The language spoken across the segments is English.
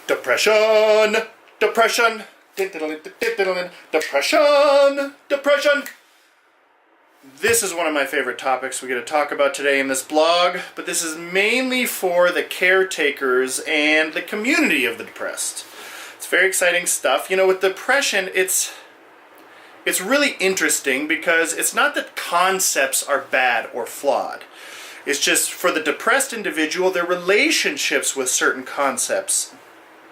Depression, depression, depression, depression. This is one of my favorite topics we're going to talk about today in this blog, but this is mainly for the caretakers and the community of the depressed. It's very exciting stuff. You know, with depression, it's really interesting because it's not that concepts are bad or flawed. It's just for the depressed individual, their relationships with certain concepts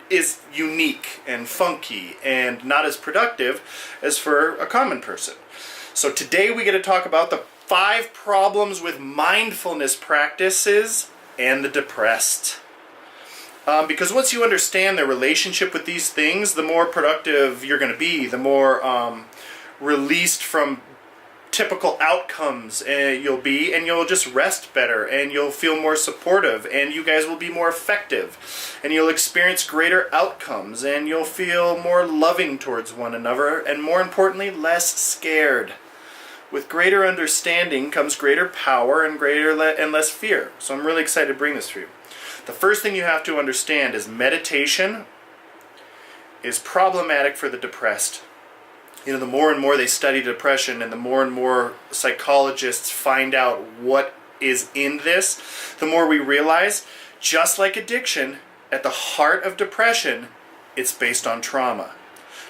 is unique and funky and not as productive as for a common person. So today we get to talk about the 5 problems with mindfulness practices and the depressed. Because once you understand their relationship with these things, the more productive you're going to be, the more released from typical outcomes you'll be, and you'll just rest better, and you'll feel more supportive, and you guys will be more effective, and you'll experience greater outcomes, and you'll feel more loving towards one another, and more importantly, less scared. With greater understanding comes greater power and and less fear. So I'm really excited to bring this for you. The first thing you have to understand is meditation is problematic for the depressed. You know, the more and more they study depression and the more psychologists find out what is in this, the more we realize, just like addiction, at the heart of depression, it's based on trauma.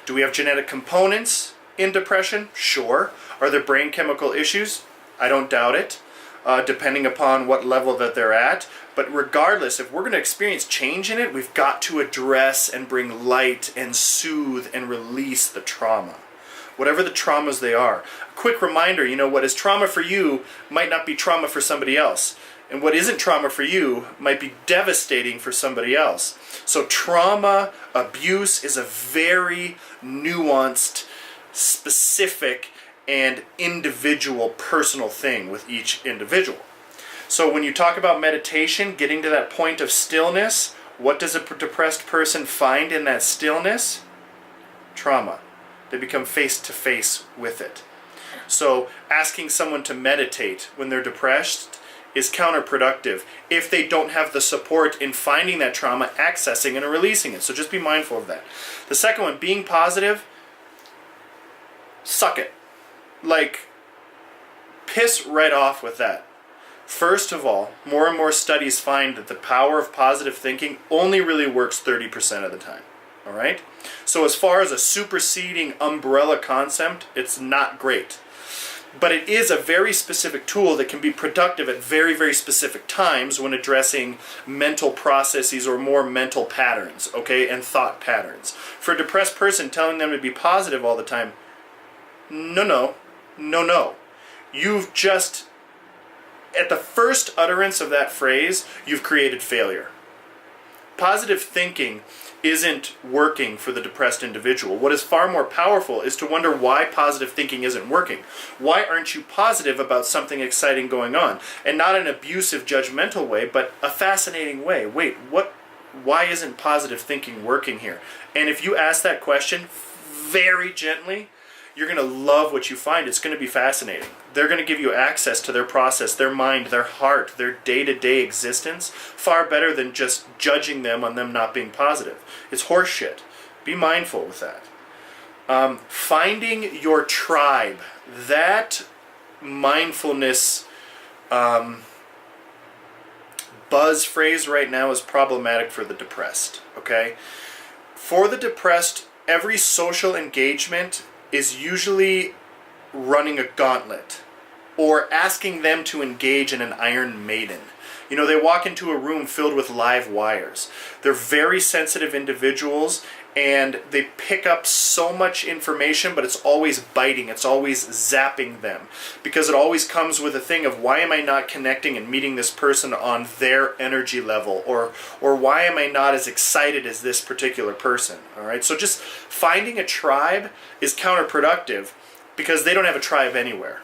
Do we have genetic components in depression? Sure. Are there brain chemical issues? I don't doubt it, depending upon what level that they're at. But regardless, if we're going to experience change in it, we've got to address and bring light and soothe and release the trauma. Whatever the traumas they are. A quick reminder, you know, what is trauma for you might not be trauma for somebody else. And what isn't trauma for you might be devastating for somebody else. So trauma, abuse is a very nuanced, specific, and individual personal thing with each individual. So when you talk about meditation, getting to that point of stillness, what does a depressed person find in that stillness? Trauma. They become face to face with it. So asking someone to meditate when they're depressed is counterproductive if they don't have the support in finding that trauma, accessing and releasing it. So just be mindful of that. The second one, being positive, suck it. Like, piss right off with that. First of all, more and more studies find that the power of positive thinking only really works 30% of the time. All right? So as far as a superseding umbrella concept, it's not great. But it is a very specific tool that can be productive at very, very specific times when addressing mental processes or more mental patterns, okay, and thought patterns. For a depressed person, telling them to be positive all the time, no. You've just, at the first utterance of that phrase, you've created failure. Positive thinking isn't working for the depressed individual. What is far more powerful is to wonder why positive thinking isn't working. Why aren't you positive about something exciting going on? And not an abusive, judgmental way, but a fascinating way. Wait, why isn't positive thinking working here? And if you ask that question very gently, you're going to love what you find. It's going to be fascinating. They're going to give you access to their process, their mind, their heart, their day-to-day existence, far better than just judging them on them not being positive. It's horseshit. Be mindful with that. Finding your tribe. That mindfulness buzz phrase right now is problematic for the depressed. Okay? For the depressed, every social engagement is usually running a gauntlet or asking them to engage in an Iron Maiden. You know, they walk into a room filled with live wires. They're very sensitive individuals and they pick up so much information, but it's always biting, it's always zapping them because it always comes with a thing of why am I not connecting and meeting this person on their energy level, or why am I not as excited as this particular person, all right? So just finding a tribe is counterproductive because they don't have a tribe anywhere.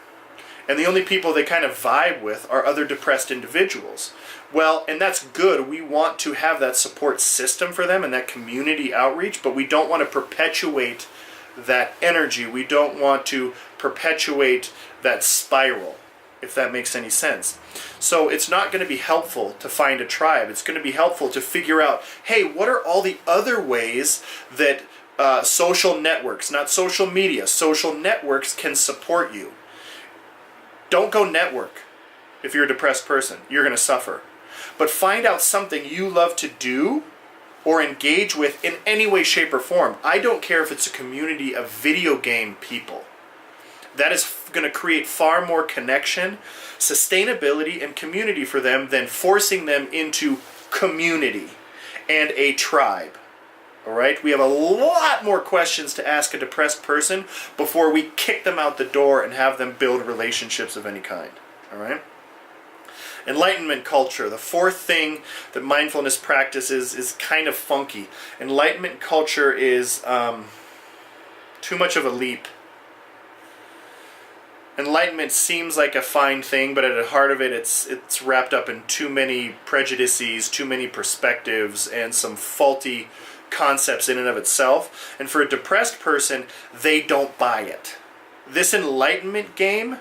And the only people they kind of vibe with are other depressed individuals. Well, and that's good. We want to have that support system for them and that community outreach, but we don't want to perpetuate that energy. We don't want to perpetuate that spiral. if that makes any sense. So it's not going to be helpful to find a tribe. It's going to be helpful to figure out, hey, what are all the other ways that social networks, not social media, social networks can support you. Don't go network if you're a depressed person. You're going to suffer. But find out something you love to do or engage with in any way, shape, or form. I don't care if it's a community of video game people. That is going to create far more connection, sustainability, and community for them than forcing them into community and a tribe. All right? We have a lot more questions to ask a depressed person before we kick them out the door and have them build relationships of any kind. All right? Enlightenment culture. The fourth thing that mindfulness practices is kind of funky. Enlightenment culture is too much of a leap. Enlightenment seems like a fine thing, but at the heart of it, it's wrapped up in too many prejudices, too many perspectives, and some faulty concepts in and of itself. And for a depressed person, they don't buy it. This enlightenment game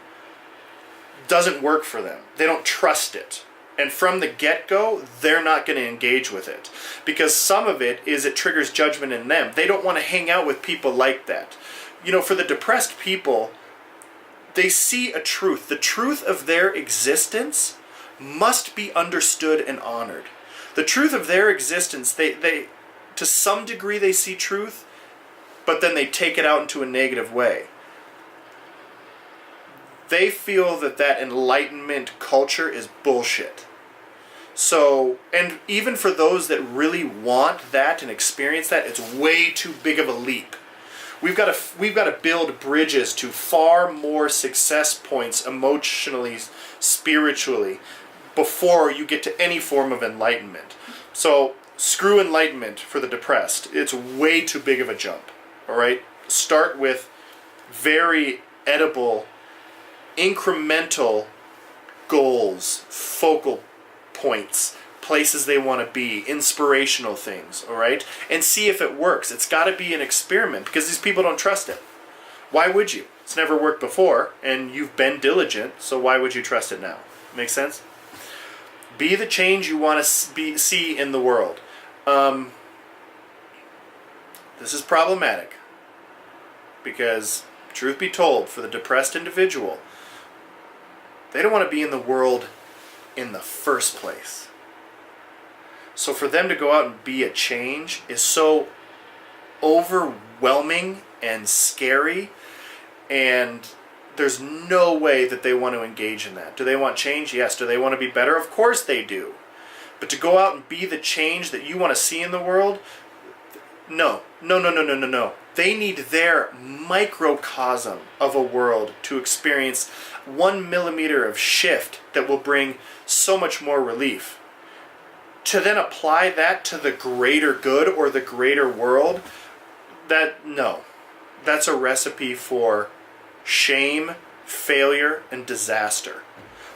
doesn't work for them. They don't trust it. And from the get-go, they're not going to engage with it. Because some of it triggers judgment in them. They don't want to hang out with people like that. You know, for the depressed people, they see a truth. The truth of their existence must be understood and honored. The truth of their existence, they to some degree they see truth, but then they take it out into a negative way. They feel that enlightenment culture is bullshit. So, and even for those that really want that and experience that, it's way too big of a leap. We've got to build bridges to far more success points emotionally, spiritually, before you get to any form of enlightenment. So, screw enlightenment for the depressed. It's way too big of a jump. All right? Start with very edible, incremental goals, focal points, places they want to be, inspirational things, all right? And see if it works. It's got to be an experiment because these people don't trust it. Why would you? It's never worked before, and you've been diligent, so why would you trust it now? Make sense? Be the change you want to see in the world. This is problematic because, truth be told, for the depressed individual, they don't want to be in the world in the first place. So for them to go out and be a change is so overwhelming and scary, and there's no way that they want to engage in that. Do they want change? Yes. Do they want to be better? Of course they do. But to go out and be the change that you want to see in the world, no. They need their microcosm of a world to experience 1 millimeter of shift that will bring so much more relief. To then apply that to the greater good or the greater world, that's a recipe for shame, failure, and disaster.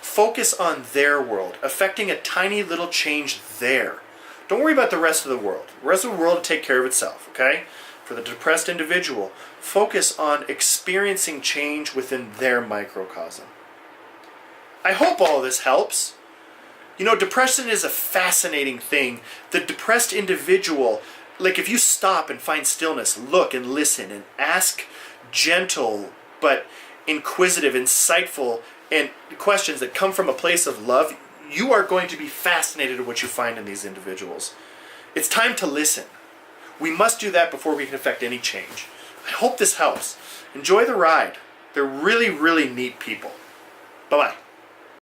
Focus on their world, affecting a tiny little change there. Don't worry about the rest of the world. The rest of the world will take care of itself, okay? For the depressed individual, focus on experiencing change within their microcosm. I hope all this helps. You know, depression is a fascinating thing. The depressed individual, like if you stop and find stillness, look and listen and ask gentle but inquisitive, insightful, and questions that come from a place of love, you are going to be fascinated at what you find in these individuals. It's time to listen. We must do that before we can affect any change. I hope this helps. Enjoy the ride. They're really, really neat people. Bye-bye.